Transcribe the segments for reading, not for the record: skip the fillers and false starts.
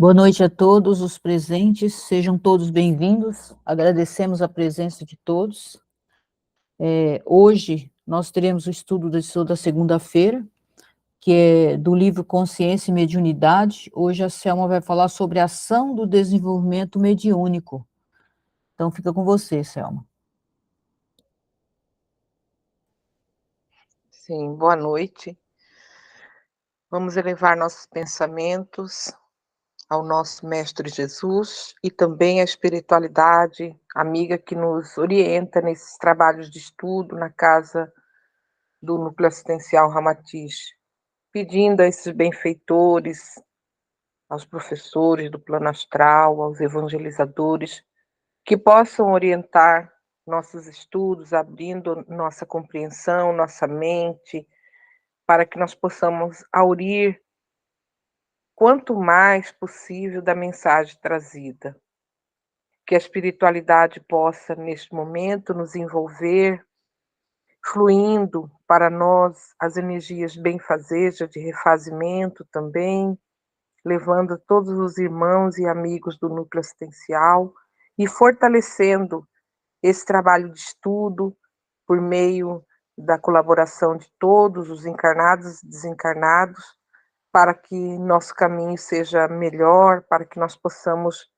Boa noite a todos os presentes, sejam todos bem-vindos, agradecemos a presença de todos. Hoje nós teremos o estudo da segunda-feira, que é do livro Consciência e Mediunidade. Hoje a Selma vai falar sobre a ação do desenvolvimento mediúnico. Então fica com você, Selma. Sim, boa noite. Vamos elevar nossos pensamentos ao nosso Mestre Jesus e também à espiritualidade amiga que nos orienta nesses trabalhos de estudo na casa do Núcleo Assistencial Ramatiz, pedindo a esses benfeitores, aos professores do plano astral, aos evangelizadores, que possam orientar nossos estudos, abrindo nossa compreensão, nossa mente, para que nós possamos aurir quanto mais possível da mensagem trazida. Que a espiritualidade possa, neste momento, nos envolver, fluindo para nós as energias benfazejas de refazimento também, levando todos os irmãos e amigos do núcleo assistencial e fortalecendo esse trabalho de estudo por meio da colaboração de todos os encarnados e desencarnados, para que nosso caminho seja melhor, para que nós possamos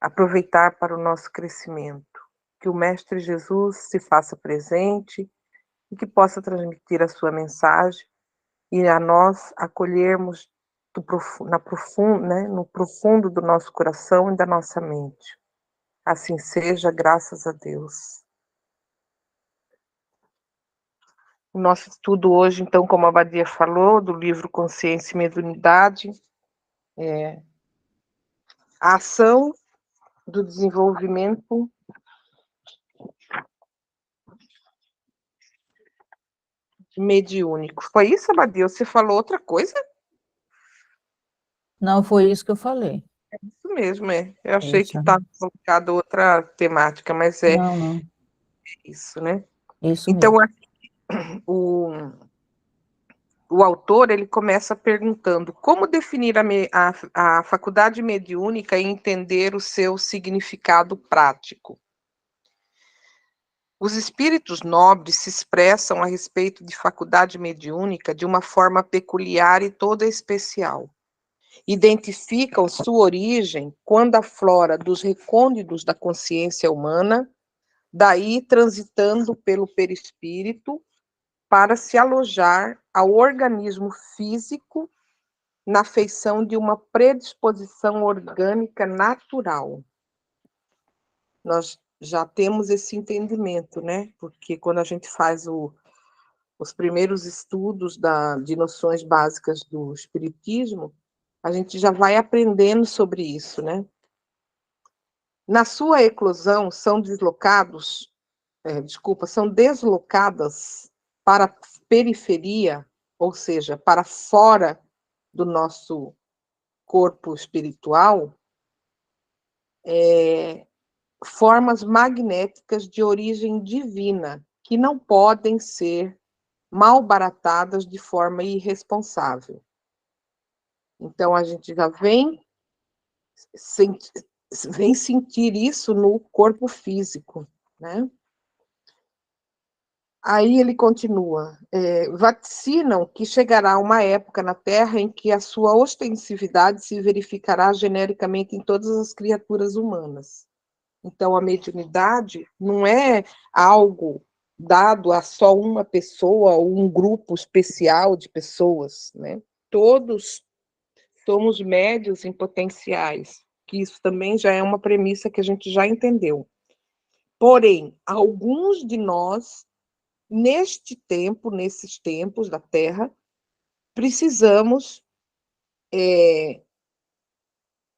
aproveitar para o nosso crescimento. Que o Mestre Jesus se faça presente e que possa transmitir a sua mensagem e a nós acolhermos no profundo do nosso coração e da nossa mente. Assim seja, graças a Deus. O nosso estudo hoje, então, como a Abadia falou, do livro Consciência e Mediunidade, a ação do desenvolvimento mediúnico. Foi isso, Abadia? Você falou outra coisa? Não foi isso que eu falei. É isso mesmo, é. Eu achei que Isso. estava colocado outra temática, mas é Não, isso, né? isso Então, mesmo. o autor ele começa perguntando como definir a faculdade mediúnica e entender o seu significado prático. Os espíritos nobres se expressam a respeito de faculdade mediúnica de uma forma peculiar e toda especial. Identificam sua origem quando aflora dos recônditos da consciência humana, daí transitando pelo perispírito para se alojar ao organismo físico na feição de uma predisposição orgânica natural. Nós já temos esse entendimento, né? Porque quando a gente faz os primeiros estudos de noções básicas do espiritismo, a gente já vai aprendendo sobre isso, né? Na sua eclosão são são deslocadas para a periferia, ou seja, para fora do nosso corpo espiritual, formas magnéticas de origem divina, que não podem ser malbaratadas de forma irresponsável. Então, a gente já vem sentir isso no corpo físico, né? Aí ele continua, vaticinam que chegará uma época na Terra em que a sua ostensividade se verificará genericamente em todas as criaturas humanas. Então, a mediunidade não é algo dado a só uma pessoa ou um grupo especial de pessoas, né? Todos somos médios em potenciais, que isso também já é uma premissa que a gente já entendeu. Porém, alguns de nós, nesses tempos da Terra, precisamos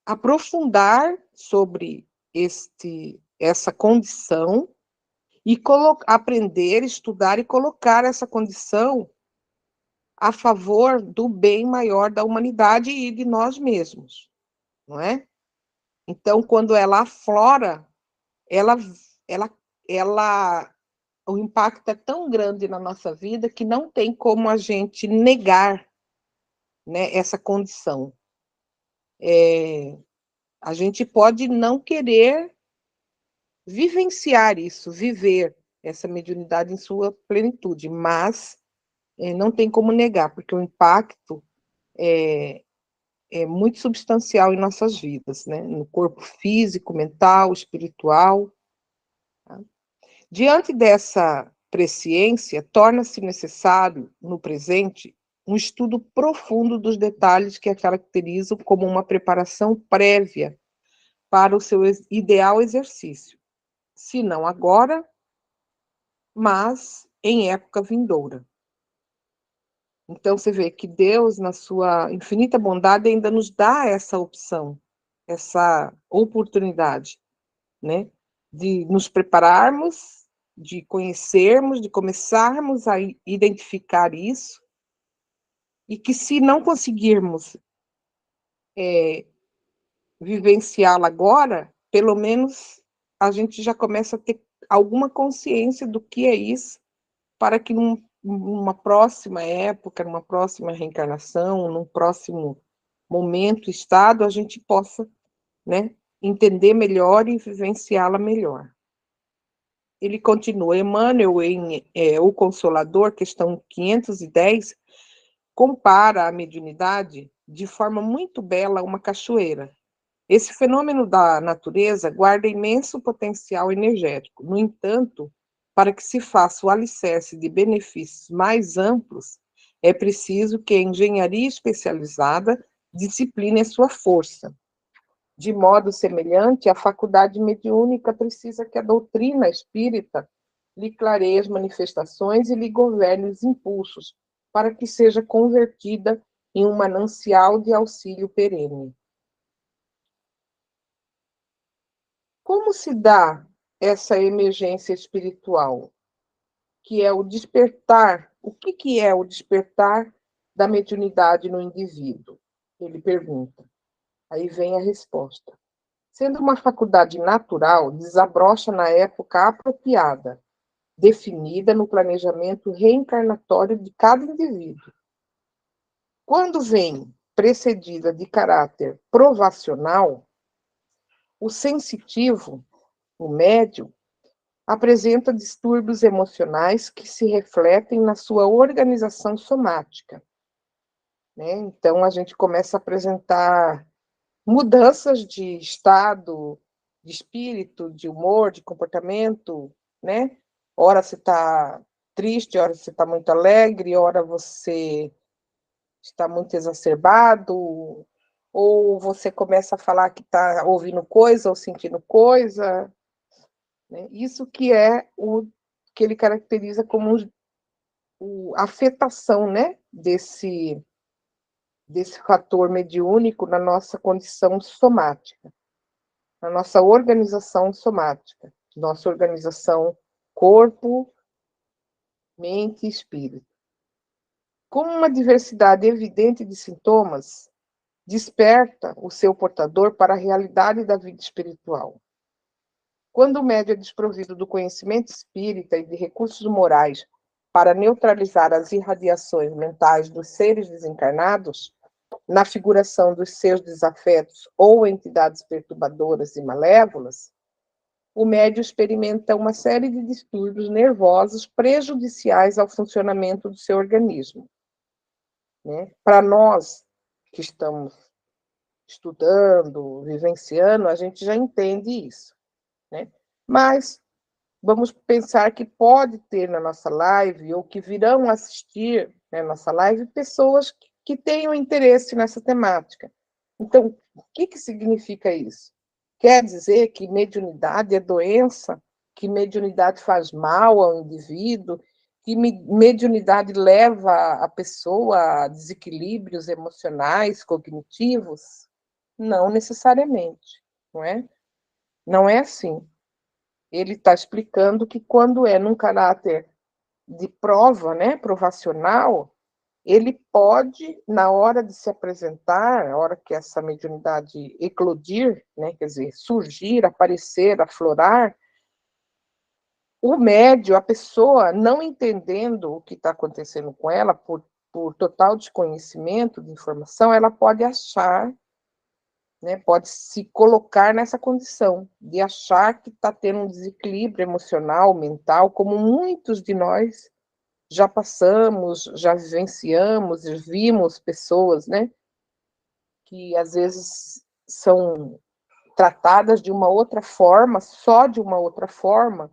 aprofundar sobre essa condição e aprender, estudar e colocar essa condição a favor do bem maior da humanidade e de nós mesmos, não é? Então, quando ela aflora, ela, ela, o impacto é tão grande na nossa vida que não tem como a gente negar, né, essa condição. a gente pode não querer vivenciar isso, viver essa mediunidade em sua plenitude, mas não tem como negar, porque o impacto é muito substancial em nossas vidas, né? No corpo físico, mental, espiritual. Tá? Diante dessa presciência, torna-se necessário, no presente, um estudo profundo dos detalhes que a caracterizam como uma preparação prévia para o seu ideal exercício, se não agora, mas em época vindoura. Então, você vê que Deus, na sua infinita bondade, ainda nos dá essa opção, essa oportunidade, né? De nos prepararmos, de conhecermos, de começarmos a identificar isso, e que se não conseguirmos vivenciá-la agora, pelo menos a gente já começa a ter alguma consciência do que é isso, para que numa próxima época, numa próxima reencarnação, num próximo momento, estado, a gente possa, né, entender melhor e vivenciá-la melhor. Ele continua, Emmanuel, em O Consolador, questão 510, compara a mediunidade de forma muito bela a uma cachoeira. Esse fenômeno da natureza guarda imenso potencial energético. No entanto, para que se faça o alicerce de benefícios mais amplos, é preciso que a engenharia especializada discipline a sua força. De modo semelhante, a faculdade mediúnica precisa que a doutrina espírita lhe clareie as manifestações e lhe governe os impulsos, para que seja convertida em um manancial de auxílio perene. Como se dá essa emergência espiritual, que é o despertar? O que é o despertar da mediunidade no indivíduo? Ele pergunta. Aí vem a resposta. Sendo uma faculdade natural, desabrocha na época apropriada, definida no planejamento reencarnatório de cada indivíduo. Quando vem precedida de caráter provacional, o sensitivo, o médium, apresenta distúrbios emocionais que se refletem na sua organização somática, né? Então, a gente começa a apresentar mudanças de estado, de espírito, de humor, de comportamento, né? Ora você está triste, ora você está muito alegre, ora você está muito exacerbado, ou você começa a falar que está ouvindo coisa ou sentindo coisa, né? Isso que é o que ele caracteriza como a afetação, né, desse fator mediúnico na nossa condição somática, na nossa organização somática, nossa organização corpo, mente e espírito. Como uma diversidade evidente de sintomas desperta o seu portador para a realidade da vida espiritual. Quando o médium é desprovido do conhecimento espírita e de recursos morais para neutralizar as irradiações mentais dos seres desencarnados, na figuração dos seus desafetos ou entidades perturbadoras e malévolas, o médium experimenta uma série de distúrbios nervosos prejudiciais ao funcionamento do seu organismo. Né? Para nós que estamos estudando, vivenciando, a gente já entende isso. Né? Mas vamos pensar que pode ter na nossa live, ou que virão assistir na nossa live, pessoas que tenham interesse nessa temática. Então, o que significa isso? Quer dizer que mediunidade é doença? Que mediunidade faz mal ao indivíduo? Que mediunidade leva a pessoa a desequilíbrios emocionais, cognitivos? Não necessariamente, não é? Não é assim. Ele está explicando que quando é num caráter de prova, né, provacional, ele pode, na hora de se apresentar, na hora que essa mediunidade eclodir, né, quer dizer, surgir, aparecer, aflorar, o médium, a pessoa, não entendendo o que está acontecendo com ela, por total desconhecimento de informação, ela pode achar né, pode se colocar nessa condição de achar que está tendo um desequilíbrio emocional, mental, como muitos de nós já passamos, já vivenciamos, vimos pessoas, né, que às vezes são tratadas de uma outra forma, só de uma outra forma,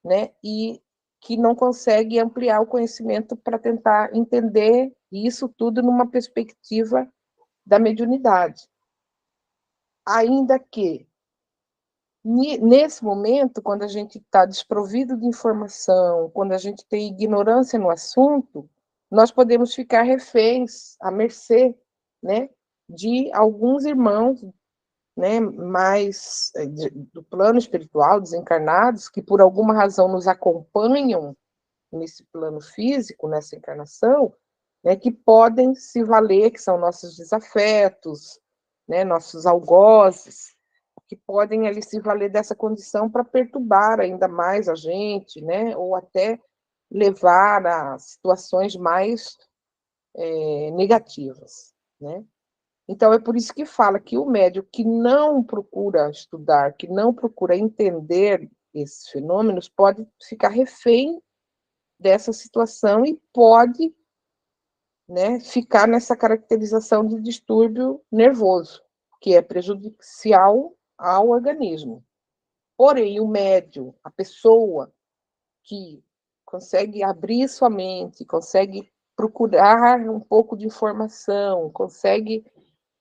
né, e que não consegue ampliar o conhecimento para tentar entender isso tudo numa perspectiva da mediunidade. Ainda que, nesse momento, quando a gente está desprovido de informação, quando a gente tem ignorância no assunto, nós podemos ficar reféns, à mercê, né, de alguns irmãos, né, mais do plano espiritual, desencarnados, que por alguma razão nos acompanham nesse plano físico, nessa encarnação, né, que podem se valer, que são nossos desafetos, né, nossos algozes, que podem ali se valer dessa condição para perturbar ainda mais a gente, né, ou até levar a situações mais negativas, né? Então, é por isso que fala que o médium que não procura estudar, que não procura entender esses fenômenos, pode ficar refém dessa situação e pode, né, ficar nessa caracterização de distúrbio nervoso, que é prejudicial ao organismo. Porém, o médium, a pessoa que consegue abrir sua mente, consegue procurar um pouco de informação, consegue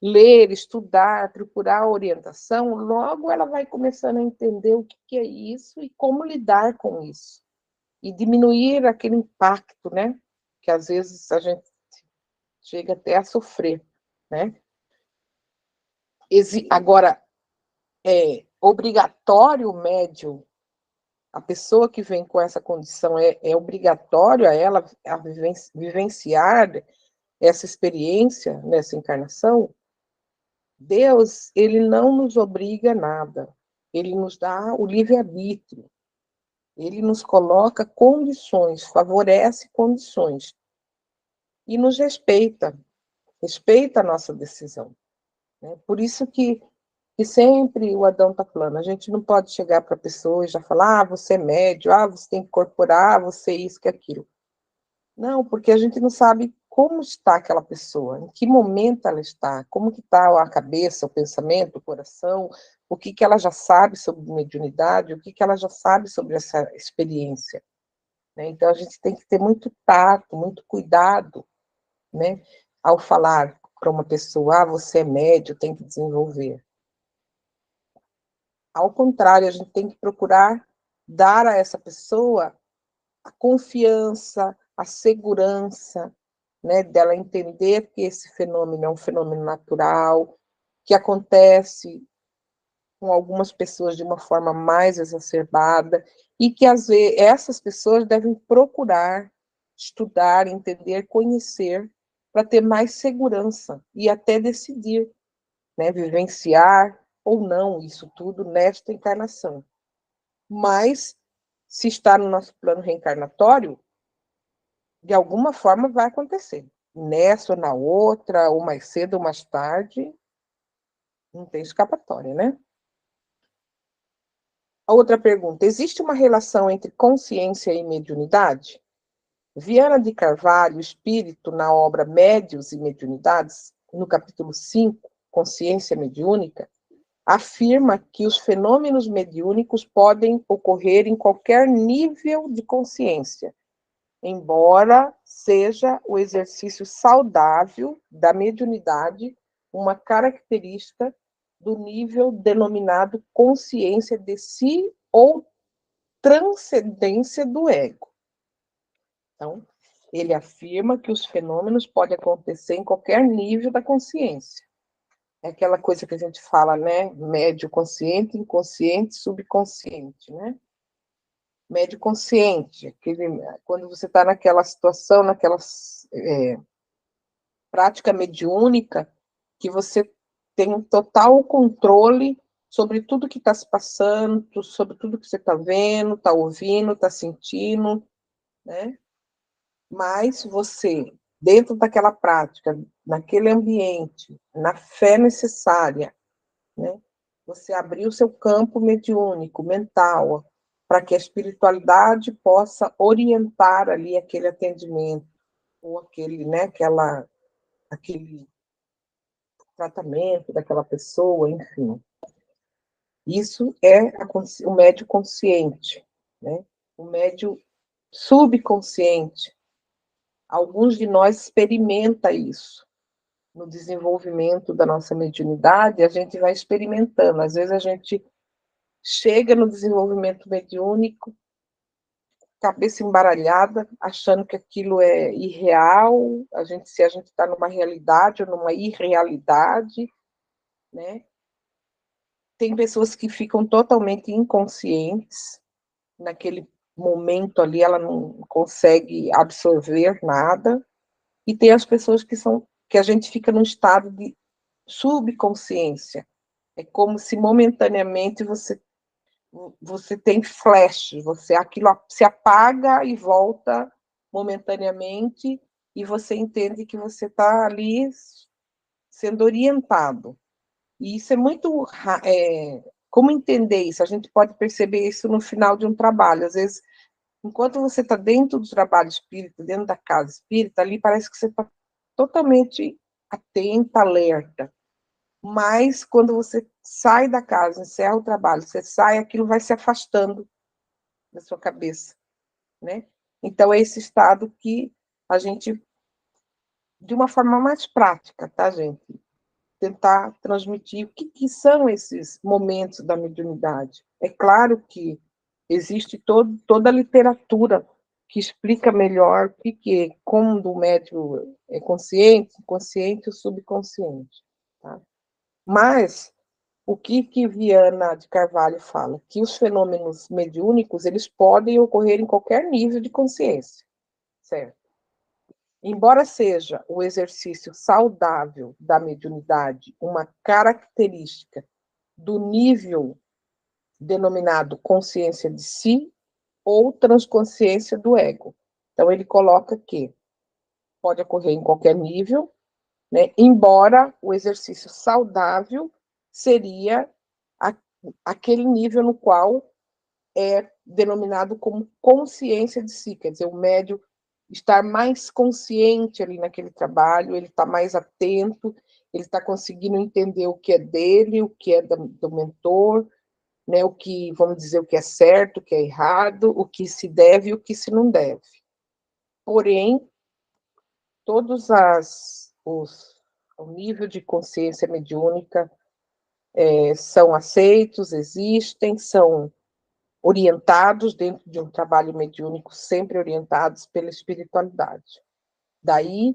ler, estudar, procurar orientação, logo ela vai começando a entender o que é isso e como lidar com isso. E diminuir aquele impacto, né? Que às vezes a gente chega até a sofrer, né? Agora, é obrigatório o médium, a pessoa que vem com essa condição, é obrigatório a ela a vivenciar essa experiência nessa encarnação? Deus, ele não nos obriga a nada. Ele nos dá o livre-arbítrio. Ele nos coloca condições, favorece condições. E nos respeita a nossa decisão, né? Por isso que sempre o Adão está falando, a gente não pode chegar para a pessoa e já falar, você é médio, você tem que incorporar, você isso, que aquilo. Não, porque a gente não sabe como está aquela pessoa, em que momento ela está, como que está a cabeça, o pensamento, o coração, o que ela já sabe sobre mediunidade, o que ela já sabe sobre essa experiência, né? Então, a gente tem que ter muito tato, muito cuidado, né, ao falar para uma pessoa, você é médio, tem que desenvolver. Ao contrário, a gente tem que procurar dar a essa pessoa a confiança, a segurança, né, dela entender que esse fenômeno é um fenômeno natural, que acontece com algumas pessoas de uma forma mais exacerbada, e que às vezes essas pessoas devem procurar estudar, entender, conhecer, para ter mais segurança e até decidir, né, vivenciar ou não isso tudo nesta encarnação. Mas, se está no nosso plano reencarnatório, de alguma forma vai acontecer. Nessa ou na outra, ou mais cedo ou mais tarde, não tem escapatória, né? A outra pergunta: existe uma relação entre consciência e mediunidade? Viana de Carvalho, espírito, na obra Médios e Mediunidades, no capítulo 5, Consciência Mediúnica, afirma que os fenômenos mediúnicos podem ocorrer em qualquer nível de consciência, embora seja o exercício saudável da mediunidade uma característica do nível denominado consciência de si ou transcendência do ego. Então, ele afirma que os fenômenos podem acontecer em qualquer nível da consciência. É aquela coisa que a gente fala, né? Médio consciente, inconsciente, subconsciente, né? Médio consciente, quando você está naquela situação, naquela prática mediúnica, que você tem um total controle sobre tudo que está se passando, sobre tudo que você está vendo, está ouvindo, está sentindo, né? Mas você, dentro daquela prática, naquele ambiente, na fé necessária, né? Você abrir o seu campo mediúnico, mental, para que a espiritualidade possa orientar ali aquele atendimento, ou aquele, né, aquele tratamento daquela pessoa, enfim. Isso é o médio consciente, né? O médio subconsciente. Alguns de nós experimenta isso. No desenvolvimento da nossa mediunidade, a gente vai experimentando. Às vezes a gente chega no desenvolvimento mediúnico, cabeça embaralhada, achando que aquilo é irreal, se a gente está numa realidade ou numa irrealidade, né? Tem pessoas que ficam totalmente inconscientes, naquele momento ali ela não consegue absorver nada, e tem as pessoas que a gente fica num estado de subconsciência. É como se momentaneamente você tem flash, aquilo se apaga e volta momentaneamente, e você entende que você está ali sendo orientado. E isso é muito... como entender isso? A gente pode perceber isso no final de um trabalho. Às vezes, enquanto você está dentro do trabalho espírita, dentro da casa espírita, ali parece que você está totalmente atenta, alerta. Mas quando você sai da casa, encerra o trabalho, você sai, aquilo vai se afastando da sua cabeça, né? Então, é esse estado que a gente, de uma forma mais prática, tá, gente? Tentar transmitir o que são esses momentos da mediunidade. É claro que existe toda a literatura que explica melhor o que é, como o médium é consciente, inconsciente e subconsciente. Tá? Mas o que Viana de Carvalho fala? Que os fenômenos mediúnicos eles podem ocorrer em qualquer nível de consciência, certo? Embora seja o exercício saudável da mediunidade uma característica do nível denominado consciência de si ou transconsciência do ego. Então, ele coloca que pode ocorrer em qualquer nível, né? Embora o exercício saudável seria aquele nível no qual é denominado como consciência de si, quer dizer, o médium estar mais consciente ali naquele trabalho, ele está mais atento, ele está conseguindo entender o que é dele, o que é do mentor, né, o que, vamos dizer, o que é certo, o que é errado, o que se deve e o que se não deve. Porém, todos o nível de consciência mediúnica são aceitos, existem, são orientados dentro de um trabalho mediúnico, sempre orientados pela espiritualidade. Daí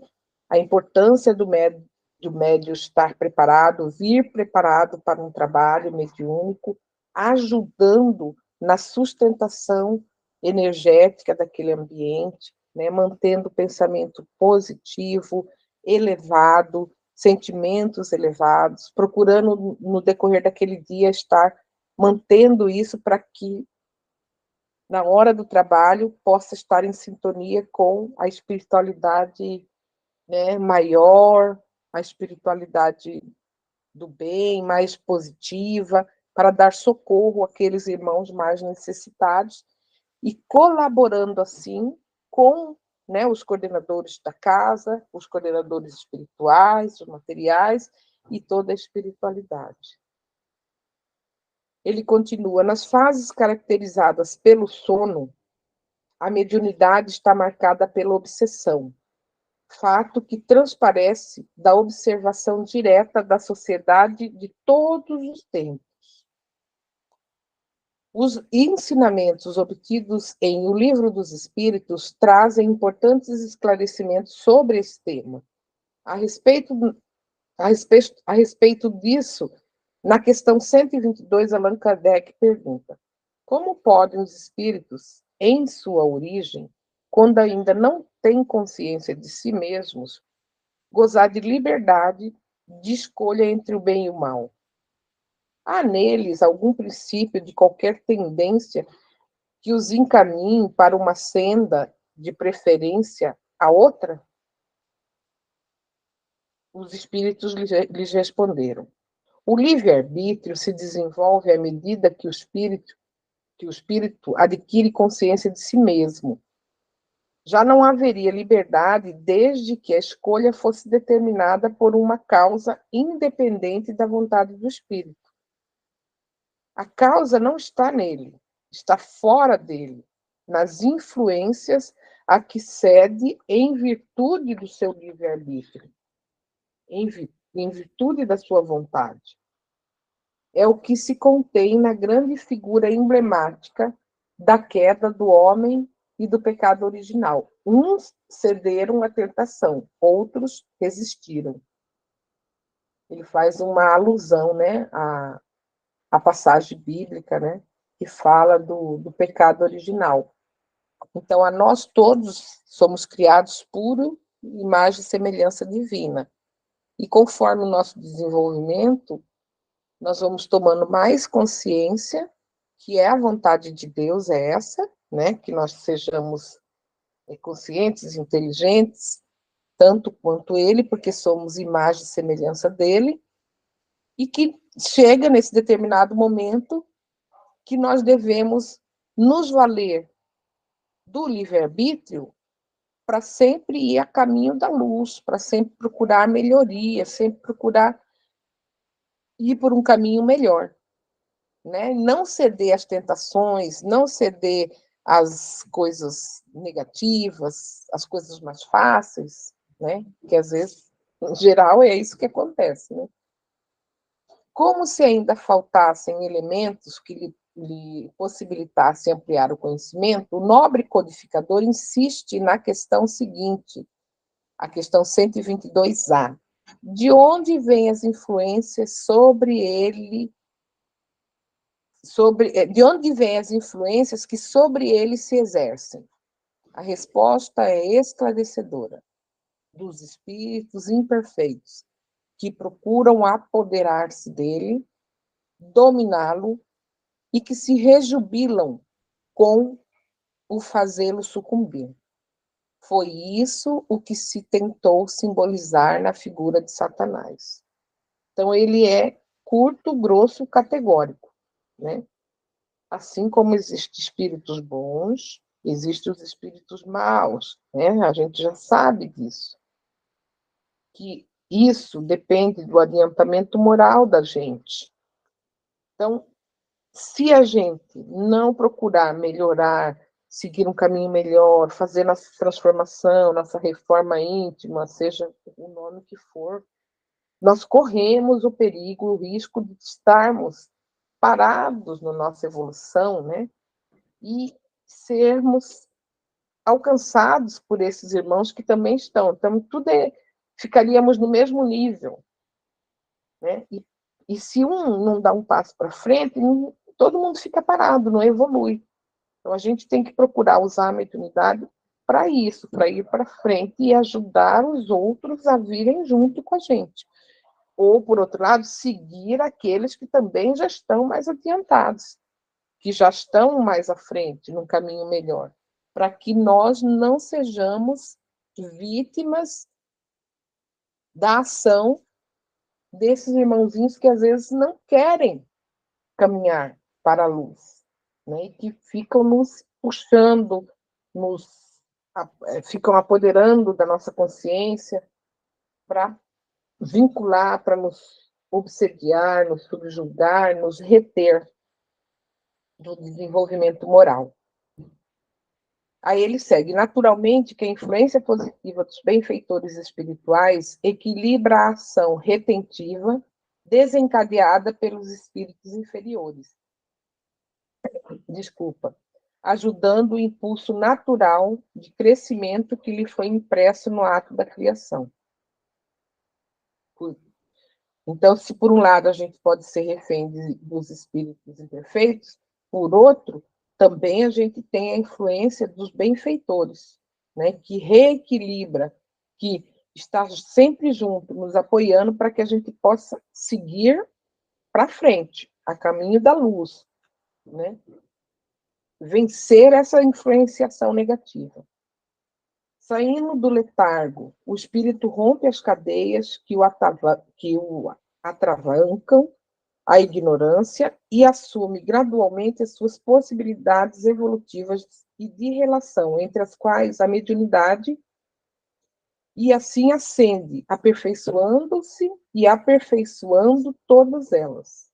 a importância do médium estar preparado, vir preparado para um trabalho mediúnico, ajudando na sustentação energética daquele ambiente, né, mantendo o pensamento positivo, elevado, sentimentos elevados, procurando no decorrer daquele dia estar mantendo isso para que na hora do trabalho possa estar em sintonia com a espiritualidade, né, maior, a espiritualidade do bem, mais positiva, para dar socorro àqueles irmãos mais necessitados e colaborando assim com, né, os coordenadores da casa, os coordenadores espirituais, os materiais e toda a espiritualidade. Ele continua: nas fases caracterizadas pelo sono, a mediunidade está marcada pela obsessão, fato que transparece da observação direta da sociedade de todos os tempos. Os ensinamentos obtidos em O Livro dos Espíritos trazem importantes esclarecimentos sobre esse tema. A respeito disso, na questão 122, Allan Kardec pergunta: como podem os espíritos, em sua origem, quando ainda não têm consciência de si mesmos, gozar de liberdade de escolha entre o bem e o mal? Há neles algum princípio de qualquer tendência que os encaminhe para uma senda de preferência a outra? Os espíritos lhes responderam: O livre-arbítrio se desenvolve à medida que o espírito adquire consciência de si mesmo. Já não haveria liberdade desde que a escolha fosse determinada por uma causa independente da vontade do espírito. A causa não está nele, está fora dele, nas influências a que cede em virtude do seu livre-arbítrio, em virtude da sua vontade. É o que se contém na grande figura emblemática da queda do homem e do pecado original. Uns cederam à tentação, outros resistiram. Ele faz uma alusão, né, à passagem bíblica, né, que fala do pecado original. Então, a nós todos somos criados por imagem e semelhança divina. E conforme o nosso desenvolvimento, nós vamos tomando mais consciência que a vontade de Deus é essa, né? Que nós sejamos conscientes, inteligentes, tanto quanto Ele, porque somos imagem e semelhança dele, e que chega nesse determinado momento que nós devemos nos valer do livre-arbítrio para sempre ir a caminho da luz, para sempre procurar melhoria, sempre procurar ir por um caminho melhor. Né? Não ceder às tentações, não ceder às coisas negativas, às coisas mais fáceis, né? Que às vezes, em geral, é isso que acontece. Né? Como se ainda faltassem elementos que lhe possibilitassem ampliar o conhecimento, o nobre codificador insiste na questão seguinte, a questão 122A. De onde vêm as influências sobre ele, de onde vêm as influências que sobre ele se exercem? A resposta é esclarecedora. Dos espíritos imperfeitos, que procuram apoderar-se dele, dominá-lo, e que se rejubilam com o fazê-lo sucumbir. Foi isso o que se tentou simbolizar na figura de Satanás. Então, ele é curto, grosso, categórico, né? Assim como existem espíritos bons, existem os espíritos maus, né? A gente já sabe disso. Que isso depende do adiantamento moral da gente. Então, se a gente não procurar melhorar, seguir um caminho melhor, fazer nossa transformação, nossa reforma íntima, seja o nome que for, nós corremos o perigo, o risco de estarmos parados na nossa evolução, né? E sermos alcançados por esses irmãos que também estão. Então, ficaríamos no mesmo nível, né? E se um não dá um passo para frente, todo mundo fica parado, não evolui. Então, a gente tem que procurar usar a mediunidade para isso, para ir para frente e ajudar os outros a virem junto com a gente. Ou, por outro lado, seguir aqueles que também já estão mais adiantados, que já estão mais à frente, num caminho melhor, para que nós não sejamos vítimas da ação desses irmãozinhos que às vezes não querem caminhar para a luz, né? E que ficam nos puxando, ficam apoderando da nossa consciência para vincular, para nos obsediar, nos subjugar, nos reter do desenvolvimento moral. Aí ele segue, naturalmente, que a influência positiva dos benfeitores espirituais equilibra a ação retentiva desencadeada pelos espíritos inferiores. Desculpa. Ajudando o impulso natural de crescimento que lhe foi impresso no ato da criação. Então, se por um lado a gente pode ser refém dos espíritos imperfeitos, por outro, também a gente tem a influência dos benfeitores, né, que reequilibra, que está sempre junto, nos apoiando para que a gente possa seguir para frente, a caminho da luz, né? Vencer essa influenciação negativa. Saindo do letargo, o espírito rompe as cadeias que o atravancam a ignorância e assume gradualmente as suas possibilidades evolutivas e de relação, entre as quais a mediunidade, e assim ascende, aperfeiçoando-se e aperfeiçoando todas elas.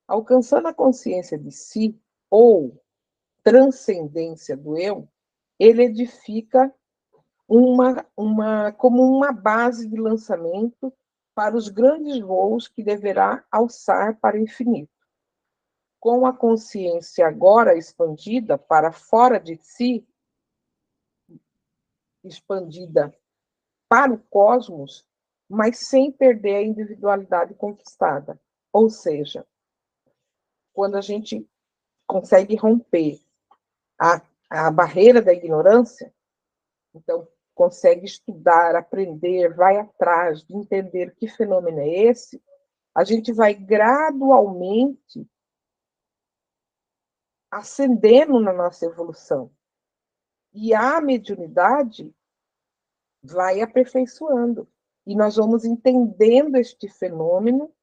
Alcançando a consciência de si, ou transcendência do eu, ele edifica como uma base de lançamento para os grandes voos que deverá alçar para o infinito. Com a consciência agora expandida para fora de si, expandida para o cosmos, mas sem perder a individualidade conquistada. Ou seja, quando a gente consegue romper a barreira da ignorância, então consegue estudar, aprender, vai atrás de entender que fenômeno é esse, a gente vai gradualmente ascendendo na nossa evolução. E a mediunidade vai aperfeiçoando. E nós vamos entendendo este fenômeno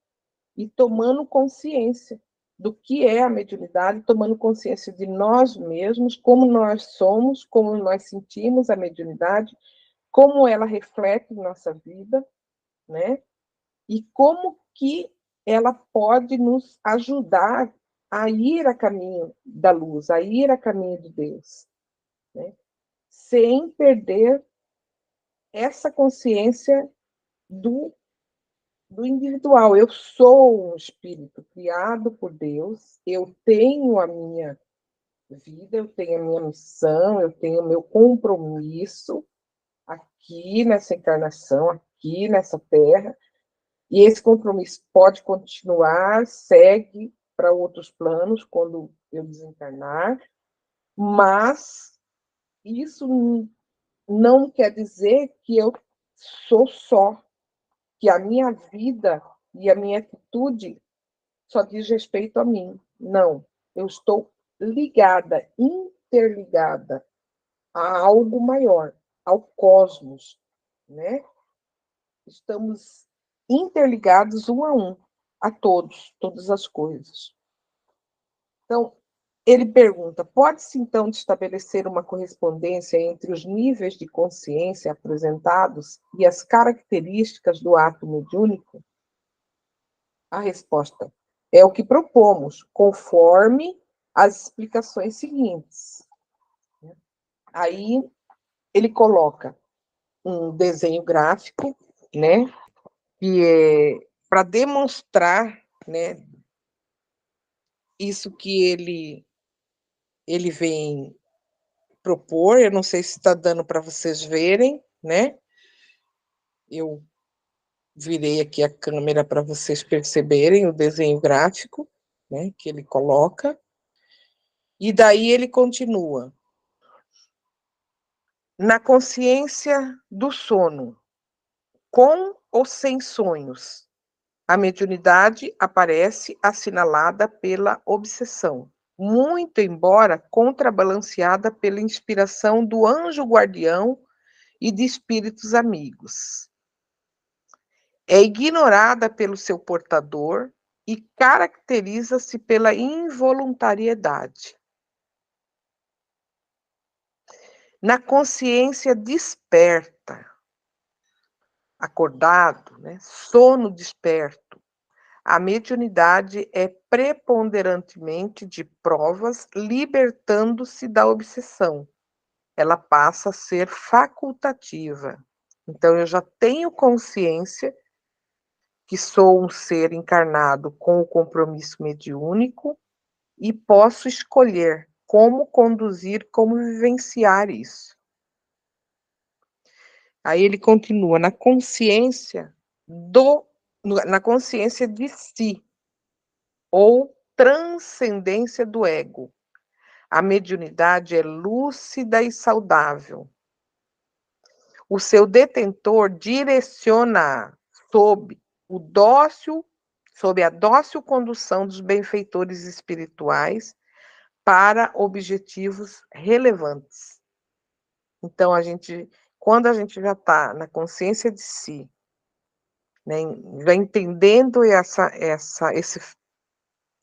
e tomando consciência do que é a mediunidade, tomando consciência de nós mesmos, como nós somos, como nós sentimos a mediunidade, como ela reflete em nossa vida, né? E como que ela pode nos ajudar a ir a caminho da luz, a ir a caminho de Deus, né? Sem perder essa consciência do individual. Eu sou um espírito criado por Deus, eu tenho a minha vida, eu tenho a minha missão, eu tenho o meu compromisso aqui nessa encarnação, aqui nessa terra, e esse compromisso pode continuar, segue para outros planos quando eu desencarnar, mas isso não quer dizer que eu sou só, que a minha vida e a minha atitude só diz respeito a mim. Não, eu estou ligada, interligada a algo maior, ao cosmos, né? Estamos interligados um a todos, todas as coisas. Então, ele pergunta: pode-se então estabelecer uma correspondência entre os níveis de consciência apresentados e as características do ato mediúnico? A resposta é o que propomos, conforme as explicações seguintes. Aí ele coloca um desenho gráfico, né, que é para demonstrar, né, isso que ele vem propor. Eu não sei se está dando para vocês verem, né? Eu virei aqui a câmera para vocês perceberem o desenho gráfico, né, que ele coloca. E daí ele continua: na consciência do sono, com ou sem sonhos, a mediunidade aparece assinalada pela obsessão, muito embora contrabalanceada pela inspiração do anjo guardião e de espíritos amigos. É ignorada pelo seu portador e caracteriza-se pela involuntariedade. Na consciência desperta, acordado, né, sono desperto, a mediunidade é preponderantemente de provas, libertando-se da obsessão. Ela passa a ser facultativa. Então, eu já tenho consciência que sou um ser encarnado com o compromisso mediúnico e posso escolher como conduzir, como vivenciar isso. Aí ele continua: na consciência de si, ou transcendência do ego. A mediunidade é lúcida e saudável. O seu detentor direciona sob a dócil condução dos benfeitores espirituais para objetivos relevantes. Então, quando a gente já está na consciência de si, né, já entendendo esse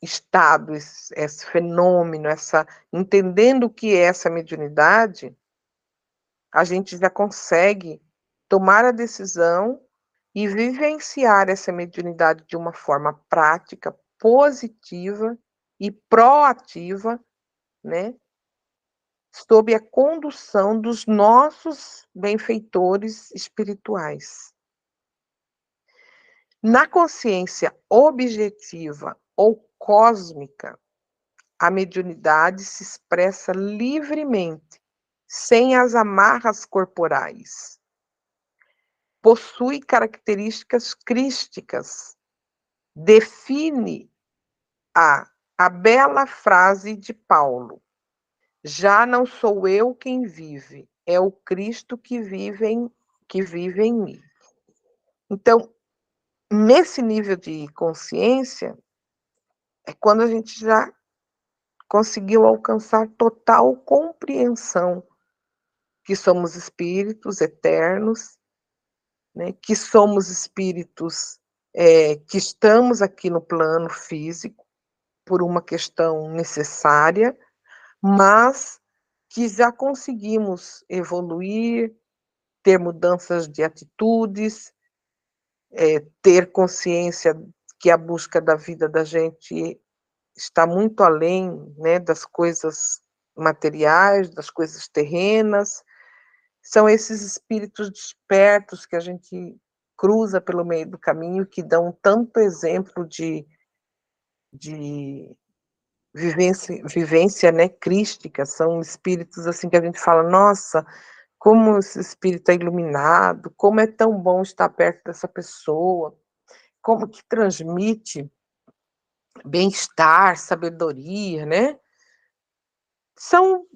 estado, esse fenômeno, entendendo o que é essa mediunidade, a gente já consegue tomar a decisão e vivenciar essa mediunidade de uma forma prática, positiva e proativa, né, sob a condução dos nossos benfeitores espirituais. Na consciência objetiva ou cósmica, a mediunidade se expressa livremente, sem as amarras corporais. Possui características crísticas. Define a bela frase de Paulo: já não sou eu quem vive, é o Cristo que vive em mim. Então, nesse nível de consciência, é quando a gente já conseguiu alcançar total compreensão que somos espíritos eternos, né, que somos espíritos que estamos aqui no plano físico por uma questão necessária, mas que já conseguimos evoluir, ter mudanças de atitudes, ter consciência que a busca da vida da gente está muito além, né, das coisas materiais, das coisas terrenas. São esses espíritos despertos que a gente cruza pelo meio do caminho, que dão tanto exemplo de vivência, né, crística. São espíritos assim que a gente fala, nossa, como esse espírito é iluminado, como é tão bom estar perto dessa pessoa, como que transmite bem-estar, sabedoria, né? São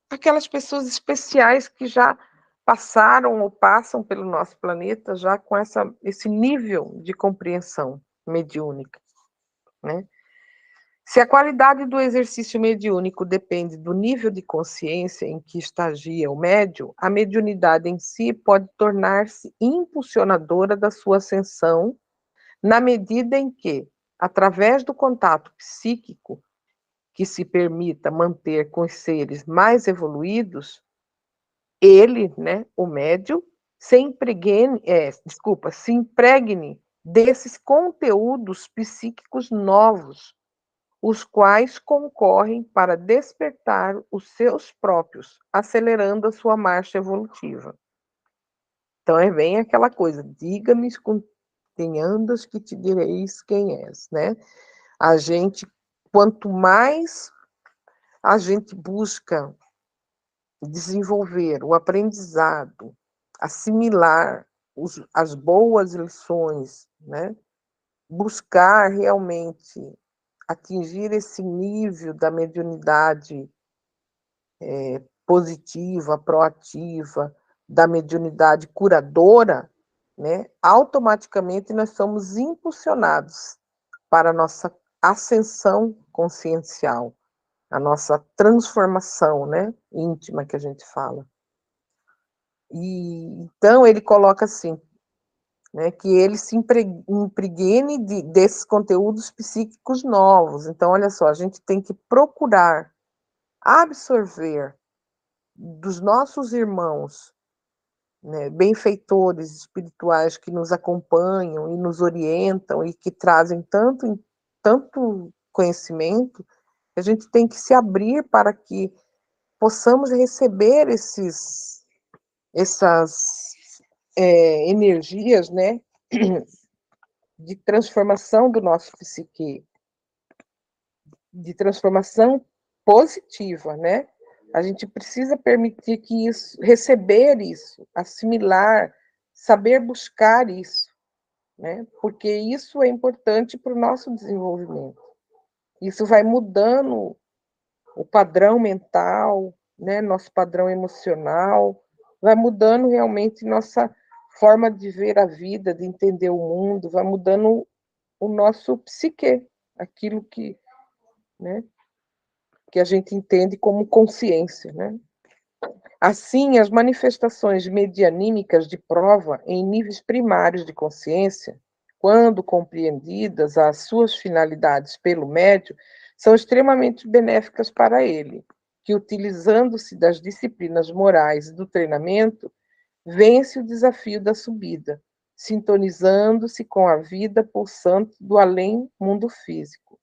aquelas pessoas especiais que já passaram ou passam pelo nosso planeta já com esse nível de compreensão mediúnica, né? Se a qualidade do exercício mediúnico depende do nível de consciência em que estagia o médium, a mediunidade em si pode tornar-se impulsionadora da sua ascensão, na medida em que, através do contato psíquico que se permita manter com os seres mais evoluídos, ele, né, o médium, se impregne desses conteúdos psíquicos novos, os quais concorrem para despertar os seus próprios, acelerando a sua marcha evolutiva. Então é bem aquela coisa, diga-me com quem andas que te direis quem és, né? A gente, quanto mais a gente busca desenvolver o aprendizado, assimilar as boas lições, né? Buscar realmente atingir esse nível da mediunidade positiva, proativa, da mediunidade curadora, né? Automaticamente nós somos impulsionados para a nossa ascensão consciencial, a nossa transformação, né, íntima que a gente fala. E então ele coloca assim, né, que ele se impregne desses conteúdos psíquicos novos. Então, olha só, a gente tem que procurar absorver dos nossos irmãos, né, benfeitores espirituais que nos acompanham e nos orientam e que trazem tanto conhecimento, a gente tem que se abrir para que possamos receber essas energias, né, de transformação do nosso psique, de transformação positiva, né? A gente precisa permitir que receber isso, assimilar, saber buscar isso, né? Porque isso é importante para o nosso desenvolvimento. Isso vai mudando o padrão mental, né? Nosso padrão emocional, vai mudando realmente nossa forma de ver a vida, de entender o mundo, vai mudando o nosso psique, aquilo que, né, que a gente entende como consciência, né? Assim, as manifestações medianímicas de prova em níveis primários de consciência, quando compreendidas as suas finalidades pelo médium, são extremamente benéficas para ele, que, utilizando-se das disciplinas morais e do treinamento, vence o desafio da subida, sintonizando-se com a vida pulsante do além-mundo físico.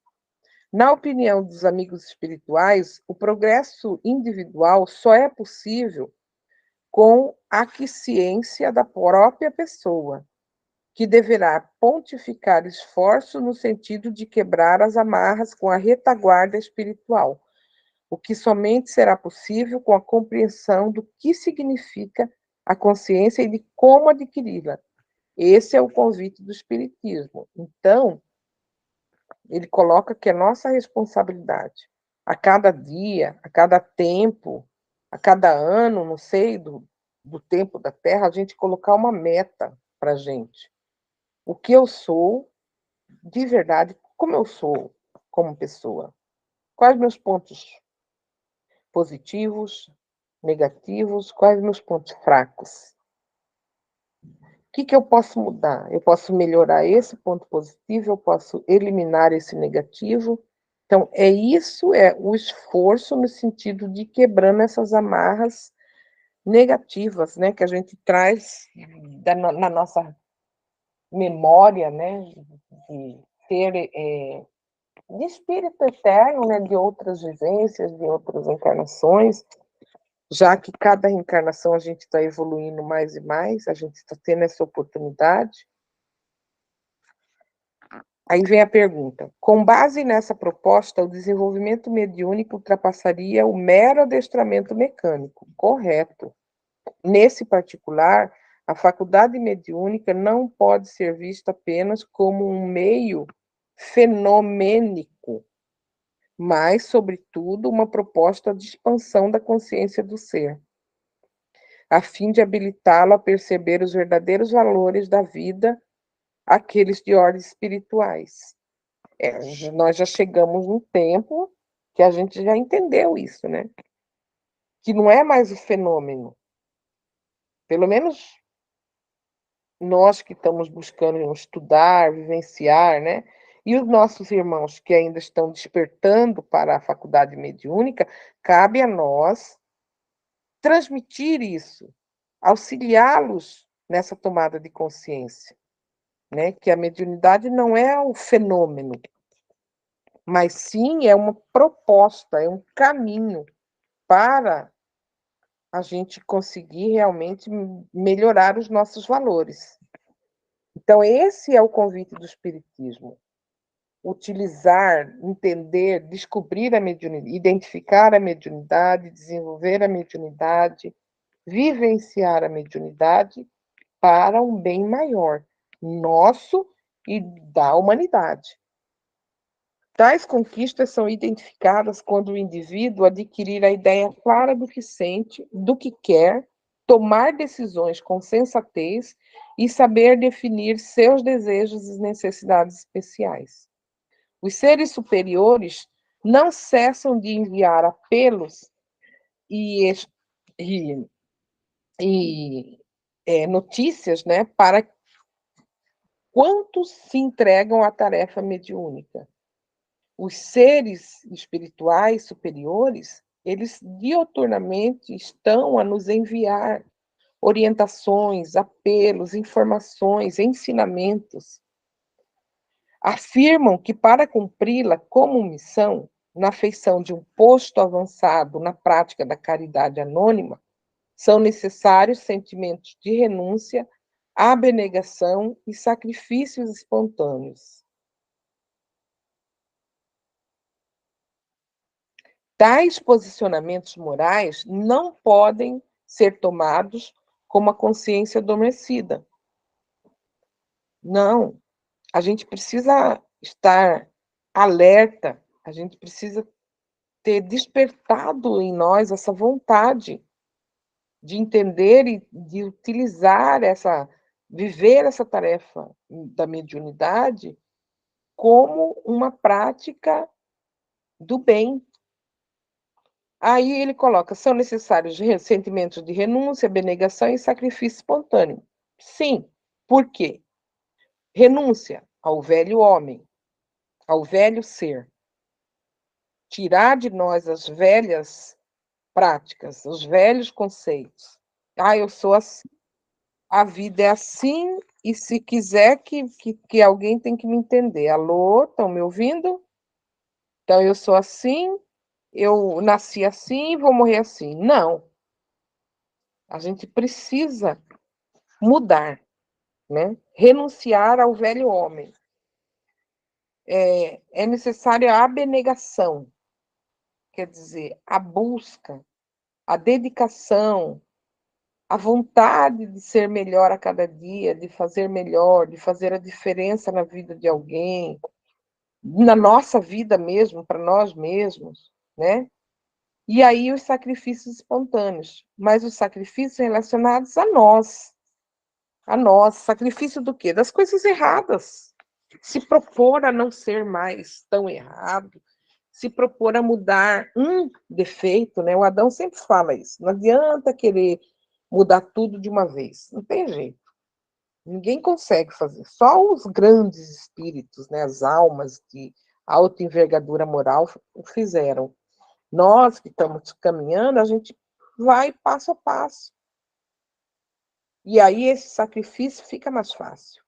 Na opinião dos amigos espirituais, o progresso individual só é possível com a aquiescência da própria pessoa, que deverá pontificar esforço no sentido de quebrar as amarras com a retaguarda espiritual, o que somente será possível com a compreensão do que significa a consciência e de como adquiri-la. Esse é o convite do Espiritismo. Então, ele coloca que é nossa responsabilidade, a cada dia, a cada tempo, a cada ano, não sei, do tempo da Terra, a gente colocar uma meta para a gente. O que eu sou, de verdade, como eu sou como pessoa. Quais meus pontos positivos, negativos, quais meus pontos fracos. O que eu posso mudar? Eu posso melhorar esse ponto positivo, eu posso eliminar esse negativo. Então, isso é o esforço no sentido de quebrando essas amarras negativas, né, que a gente traz na nossa memória, né, de ter de espírito eterno, né, de outras vivências, de outras encarnações, já que cada reencarnação a gente está evoluindo mais e mais, a gente está tendo essa oportunidade. Aí vem a pergunta: com base nessa proposta, o desenvolvimento mediúnico ultrapassaria o mero adestramento mecânico? Correto. Nesse particular, a faculdade mediúnica não pode ser vista apenas como um meio fenomênico, mas, sobretudo, uma proposta de expansão da consciência do ser, a fim de habilitá-lo a perceber os verdadeiros valores da vida, aqueles de ordem espirituais. Nós já chegamos num tempo que a gente já entendeu isso, né? Que não é mais o fenômeno. Pelo menos nós que estamos buscando estudar, vivenciar, né? E os nossos irmãos que ainda estão despertando para a faculdade mediúnica, cabe a nós transmitir isso, auxiliá-los nessa tomada de consciência, né? Que a mediunidade não é o fenômeno, mas sim é uma proposta, é um caminho para a gente conseguir realmente melhorar os nossos valores. Então, esse é o convite do Espiritismo. Utilizar, entender, descobrir a mediunidade, identificar a mediunidade, desenvolver a mediunidade, vivenciar a mediunidade para um bem maior, nosso e da humanidade. Tais conquistas são identificadas quando o indivíduo adquirir a ideia clara do que sente, do que quer, tomar decisões com sensatez e saber definir seus desejos e necessidades especiais. Os seres superiores não cessam de enviar apelos e, e, notícias, né, para quantos se entregam à tarefa mediúnica. Os seres espirituais superiores, eles dioturnamente estão a nos enviar orientações, apelos, informações, ensinamentos. Afirmam que para cumpri-la como missão, na feição de um posto avançado na prática da caridade anônima, são necessários sentimentos de renúncia, abnegação e sacrifícios espontâneos. Tais posicionamentos morais não podem ser tomados como a consciência adormecida. Não, a gente precisa estar alerta, a gente precisa ter despertado em nós essa vontade de entender e de utilizar viver essa tarefa da mediunidade como uma prática do bem, Aí ele coloca, são necessários sentimentos de renúncia, abnegação e sacrifício espontâneo. Sim, por quê? Renúncia ao velho homem, ao velho ser. Tirar de nós as velhas práticas, os velhos conceitos. Ah, eu sou assim, a vida é assim, e se quiser que alguém tem que me entender. Alô, estão me ouvindo? Então, eu sou assim, eu nasci assim e vou morrer assim. Não. A gente precisa mudar, né? Renunciar ao velho homem. É necessária a abnegação, quer dizer, a busca, a dedicação, a vontade de ser melhor a cada dia, de fazer melhor, de fazer a diferença na vida de alguém, na nossa vida mesmo, para nós mesmos, né? E aí os sacrifícios espontâneos, mas os sacrifícios relacionados a nós, sacrifício do quê? Das coisas erradas. Se propor a não ser mais tão errado, se propor a mudar um defeito, né? O Adão sempre fala isso. Não adianta querer mudar tudo de uma vez. Não tem jeito. Ninguém consegue fazer. Só os grandes espíritos, né? As almas de alta envergadura moral fizeram. Nós que estamos caminhando, a gente vai passo a passo. E aí esse sacrifício fica mais fácil.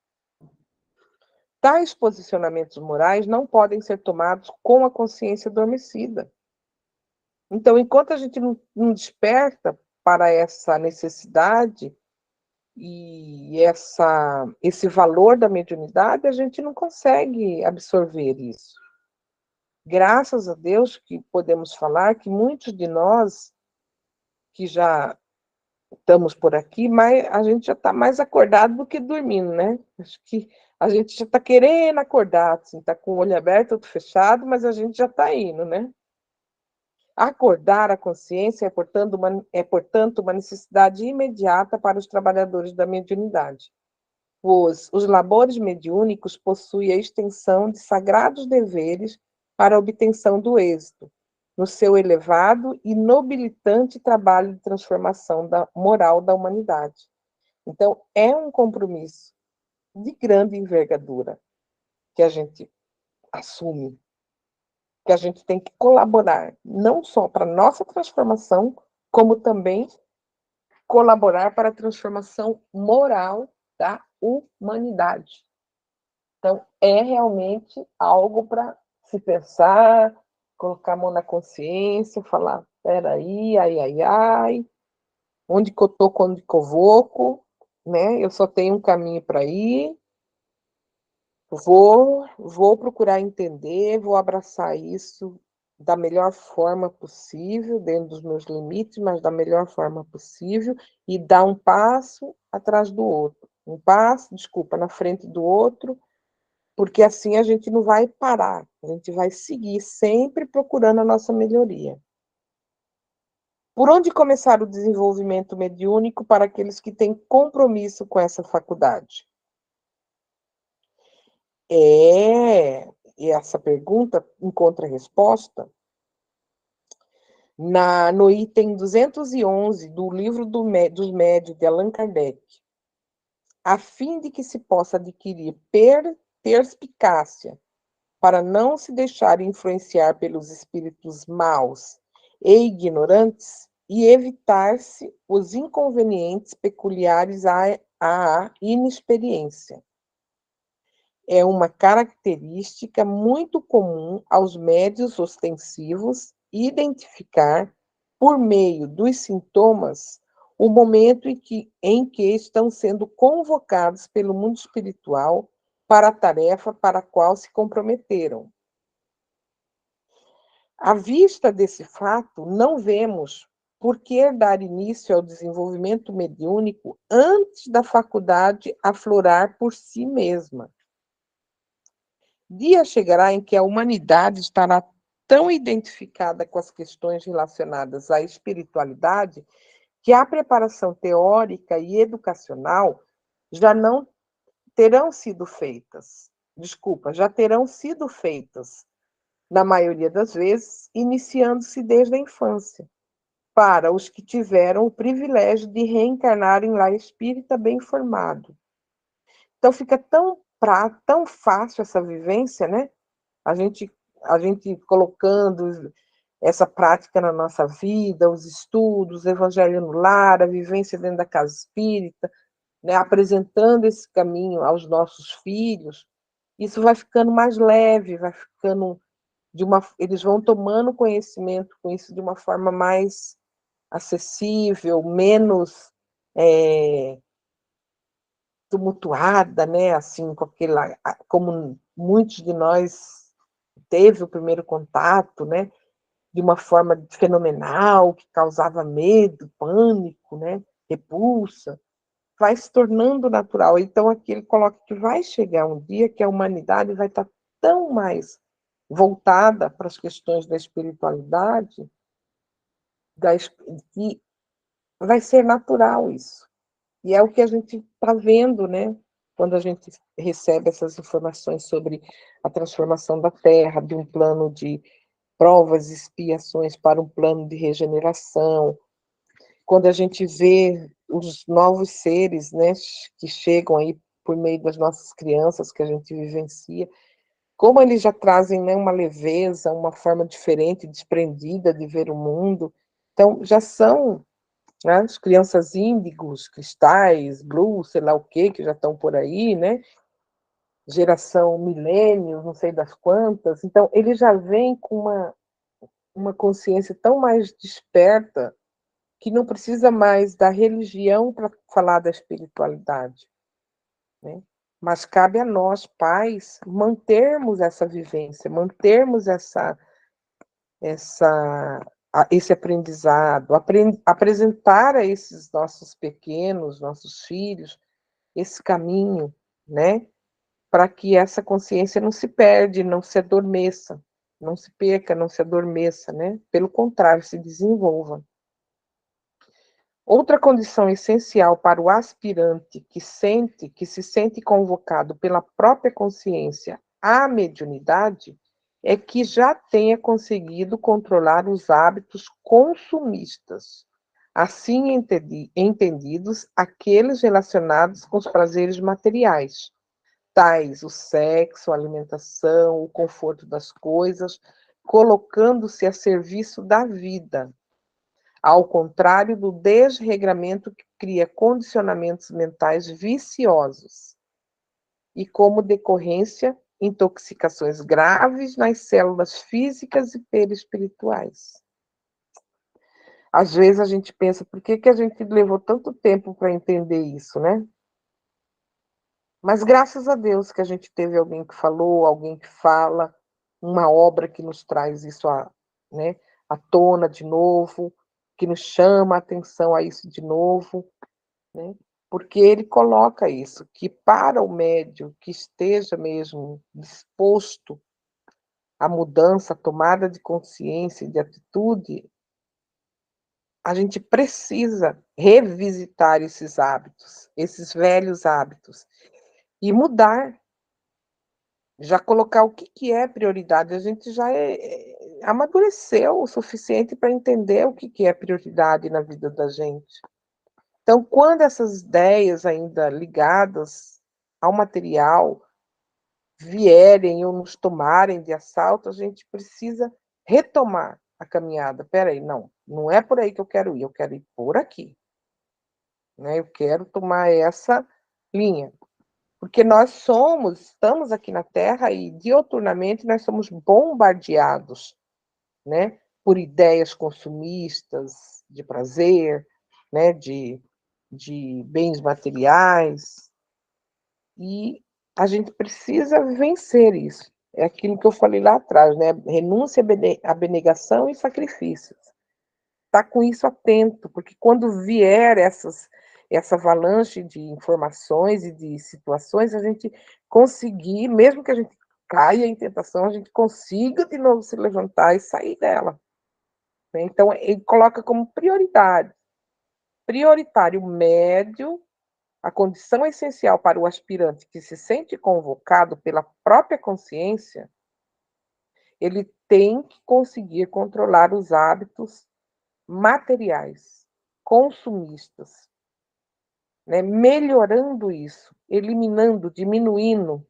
Tais posicionamentos morais não podem ser tomados com a consciência adormecida. Então, enquanto a gente não desperta para essa necessidade e esse valor da mediunidade, a gente não consegue absorver isso. Graças a Deus que podemos falar que muitos de nós que já estamos por aqui, mas a gente já está mais acordado do que dormindo, né? Acho que a gente já está querendo acordar, assim, está com o olho aberto, outro fechado, mas a gente já está indo, né? Acordar a consciência portanto, uma necessidade imediata para os trabalhadores da mediunidade, pois os labores mediúnicos possuem a extensão de sagrados deveres para a obtenção do êxito, no seu elevado e nobilitante trabalho de transformação moral da humanidade. Então, é um compromisso de grande envergadura que a gente assume, que a gente tem que colaborar, não só para a nossa transformação, como também colaborar para a transformação moral da humanidade. Então, é realmente algo para se pensar, colocar a mão na consciência, falar, peraí, ai, onde que eu estou, onde que eu vou, né? Eu só tenho um caminho para ir, vou procurar entender, vou abraçar isso da melhor forma possível, dentro dos meus limites, mas da melhor forma possível, e dar um passo atrás do outro. Um passo, desculpa, na frente do outro, porque assim a gente não vai parar, a gente vai seguir sempre procurando a nossa melhoria. Por onde começar o desenvolvimento mediúnico para aqueles que têm compromisso com essa faculdade? E essa pergunta encontra resposta no item 211 do livro dos médios de Allan Kardec, a fim de que se possa adquirir perspicácia para não se deixar influenciar pelos espíritos maus e ignorantes e evitar-se os inconvenientes peculiares à inexperiência. É uma característica muito comum aos médiuns ostensivos identificar, por meio dos sintomas, o momento em que estão sendo convocados pelo mundo espiritual para a tarefa para a qual se comprometeram. À vista desse fato, não vemos por que dar início ao desenvolvimento mediúnico antes da faculdade aflorar por si mesma. Dia chegará em que a humanidade estará tão identificada com as questões relacionadas à espiritualidade que a preparação teórica e educacional já não terão sido feitas. Já terão sido feitas na maioria das vezes, iniciando-se desde a infância, para os que tiveram o privilégio de reencarnar em lar espírita bem formado. Então fica tão fácil essa vivência, né? A gente, a gente colocando essa prática na nossa vida, os estudos, o evangelho no lar, a vivência dentro da casa espírita, né? Apresentando esse caminho aos nossos filhos, isso vai ficando mais leve, vai ficando eles vão tomando conhecimento com isso de uma forma mais acessível, menos tumultuada, né? Assim, com aquela, como muitos de nós teve o primeiro contato, né? De uma forma fenomenal, que causava medo, pânico, né? Repulsa, vai se tornando natural. Então, aqui ele coloca que vai chegar um dia que a humanidade vai estar tão mais voltada para as questões da espiritualidade, que vai ser natural isso. E é o que a gente está vendo, né? Quando a gente recebe essas informações sobre a transformação da Terra, de um plano de provas e expiações para um plano de regeneração, quando a gente vê os novos seres, né, que chegam aí por meio das nossas crianças que a gente vivencia, como eles já trazem, né, uma leveza, uma forma diferente, desprendida de ver o mundo. Então, já são, né, as crianças índigos, cristais, blue, sei lá o que já estão por aí, né? Geração milênio, não sei das quantas. Então, ele já vem com uma consciência tão mais desperta que não precisa mais da religião para falar da espiritualidade, né? Mas cabe a nós, pais, mantermos essa vivência, mantermos esse aprendizado, apresentar a esses nossos pequenos, nossos filhos, esse caminho, né? Para que essa consciência não se perde, não se adormeça, não se perca, não se adormeça, né? Pelo contrário, se desenvolva. Outra condição essencial para o aspirante que se sente convocado pela própria consciência à mediunidade é que já tenha conseguido controlar os hábitos consumistas, assim entendidos aqueles relacionados com os prazeres materiais, tais o sexo, a alimentação, o conforto das coisas, colocando-se a serviço da vida, ao contrário do desregramento que cria condicionamentos mentais viciosos e, como decorrência, intoxicações graves nas células físicas e perispirituais. Às vezes a gente pensa, por que a gente levou tanto tempo para entender isso, né? Mas graças a Deus que a gente teve alguém que falou, alguém que fala, uma obra que nos traz isso né, à tona de novo, que nos chama a atenção a isso de novo, né? Porque ele coloca isso, que para o médium que esteja mesmo disposto à mudança, à tomada de consciência e de atitude, a gente precisa revisitar esses hábitos, esses velhos hábitos, e mudar, já colocar o que é prioridade. A gente já amadureceu o suficiente para entender o que é prioridade na vida da gente. Então, quando essas ideias ainda ligadas ao material vierem ou nos tomarem de assalto, a gente precisa retomar a caminhada. Espera aí, não é por aí que eu quero ir por aqui, né? Eu quero tomar essa linha. Porque nós estamos aqui na Terra e dioturnamente nós somos bombardeados, né, por ideias consumistas, de prazer, né, de bens materiais, e a gente precisa vencer isso. É aquilo que eu falei lá atrás, né, renúncia, abnegação e sacrifícios. Tá com isso atento, porque quando vier essa avalanche de informações e de situações, a gente conseguir, mesmo que a gente caia em tentação, a gente consiga de novo se levantar e sair dela, né? Então, ele coloca como prioritário médio, a condição essencial para o aspirante que se sente convocado pela própria consciência ele tem que conseguir controlar os hábitos materiais, consumistas, né? Melhorando isso, eliminando, diminuindo,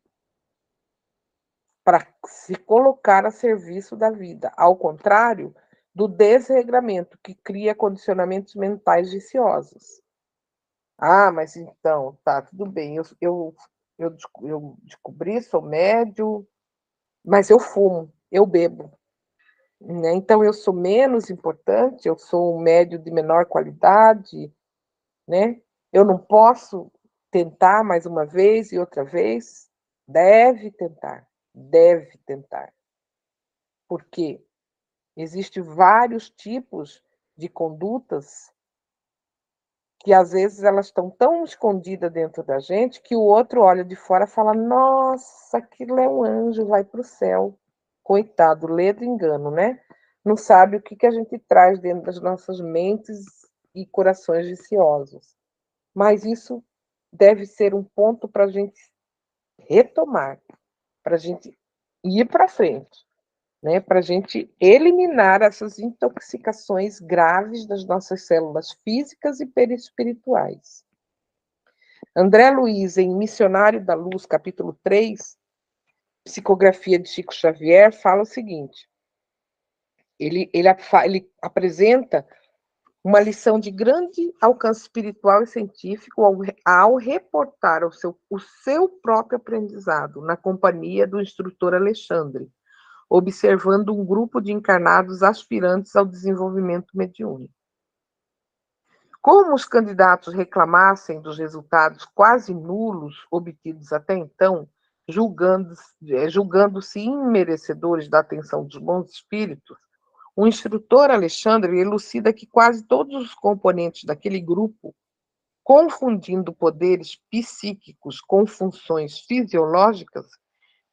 para se colocar a serviço da vida, ao contrário do desregramento, que cria condicionamentos mentais viciosos. Ah, mas então, tá, tudo bem, eu descobri, sou médio, mas eu fumo, eu bebo. Né? Então, eu sou menos importante, eu sou um médio de menor qualidade, né? Eu não posso tentar mais uma vez e outra vez? Deve tentar, deve tentar. Porque existem vários tipos de condutas que, às vezes, elas estão tão escondidas dentro da gente que o outro olha de fora e fala, nossa, aquilo é um anjo, vai para o céu. Coitado, lê do engano, né? Não sabe o que a gente traz dentro das nossas mentes e corações viciosos. Mas isso deve ser um ponto para a gente retomar, para a gente ir para frente, né? Para a gente eliminar essas intoxicações graves das nossas células físicas e perispirituais. André Luiz, em Missionário da Luz, capítulo 3, Psicografia de Chico Xavier, fala o seguinte, ele apresenta uma lição de grande alcance espiritual e científico ao reportar o seu próprio aprendizado na companhia do instrutor Alexandre, observando um grupo de encarnados aspirantes ao desenvolvimento mediúnico. Como os candidatos reclamassem dos resultados quase nulos obtidos até então, julgando-se imerecedores da atenção dos bons espíritos, o instrutor Alexandre elucida que quase todos os componentes daquele grupo, confundindo poderes psíquicos com funções fisiológicas,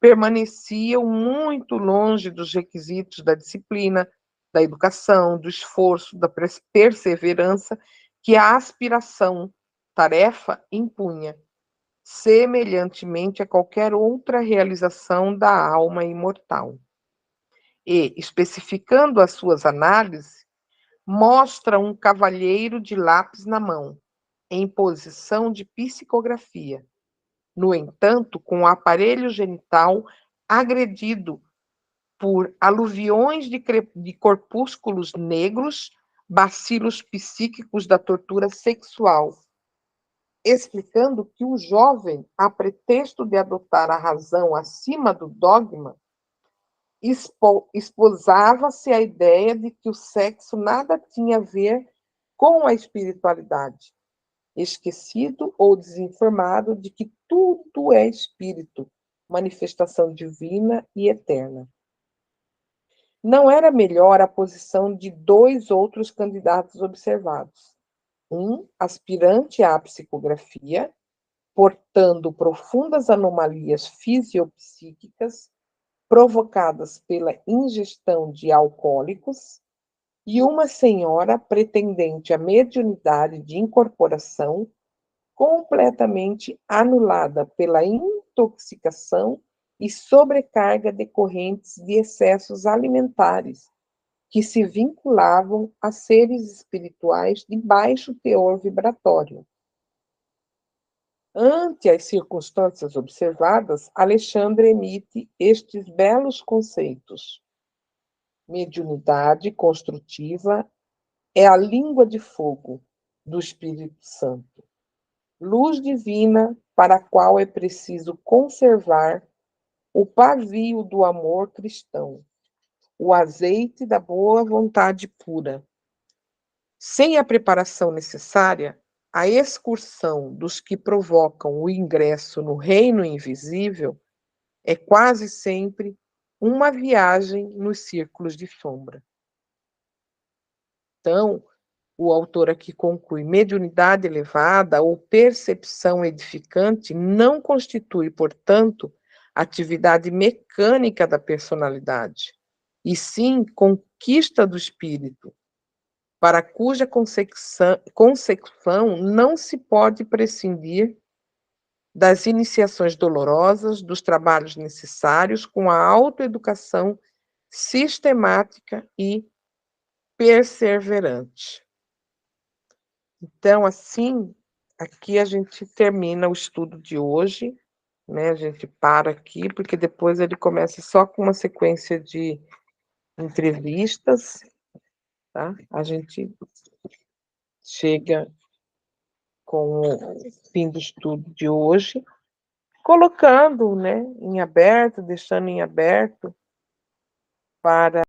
permaneciam muito longe dos requisitos da disciplina, da educação, do esforço, da perseverança que a aspiração, tarefa, impunha, semelhantemente a qualquer outra realização da alma imortal. E, especificando as suas análises, mostra um cavalheiro de lápis na mão, em posição de psicografia. No entanto, com o aparelho genital agredido por aluviões de corpúsculos negros, bacilos psíquicos da tortura sexual, explicando que o jovem, a pretexto de adotar a razão acima do dogma, esposava-se à ideia de que o sexo nada tinha a ver com a espiritualidade, esquecido ou desinformado de que tudo é espírito, manifestação divina e eterna. Não era melhor a posição de dois outros candidatos observados. Um, aspirante à psicografia, portando profundas anomalias fisiopsíquicas provocadas pela ingestão de alcoólicos, e uma senhora pretendente à mediunidade de incorporação, completamente anulada pela intoxicação e sobrecarga decorrentes de excessos alimentares, que se vinculavam a seres espirituais de baixo teor vibratório. Ante as circunstâncias observadas, Alexandre emite estes belos conceitos. Mediunidade construtiva é a língua de fogo do Espírito Santo, luz divina para a qual é preciso conservar o pavio do amor cristão, o azeite da boa vontade pura. Sem a preparação necessária, a excursão dos que provocam o ingresso no reino invisível é quase sempre uma viagem nos círculos de sombra. Então, o autor aqui conclui: mediunidade elevada ou percepção edificante não constitui, portanto, atividade mecânica da personalidade, e sim conquista do espírito, para cuja consecução não se pode prescindir das iniciações dolorosas, dos trabalhos necessários com a autoeducação sistemática e perseverante. Então, assim, aqui a gente termina o estudo de hoje, né? A gente para aqui, porque depois ele começa só com uma sequência de entrevistas, tá? A gente chega com o fim do estudo de hoje, colocando, né, em aberto, deixando em aberto para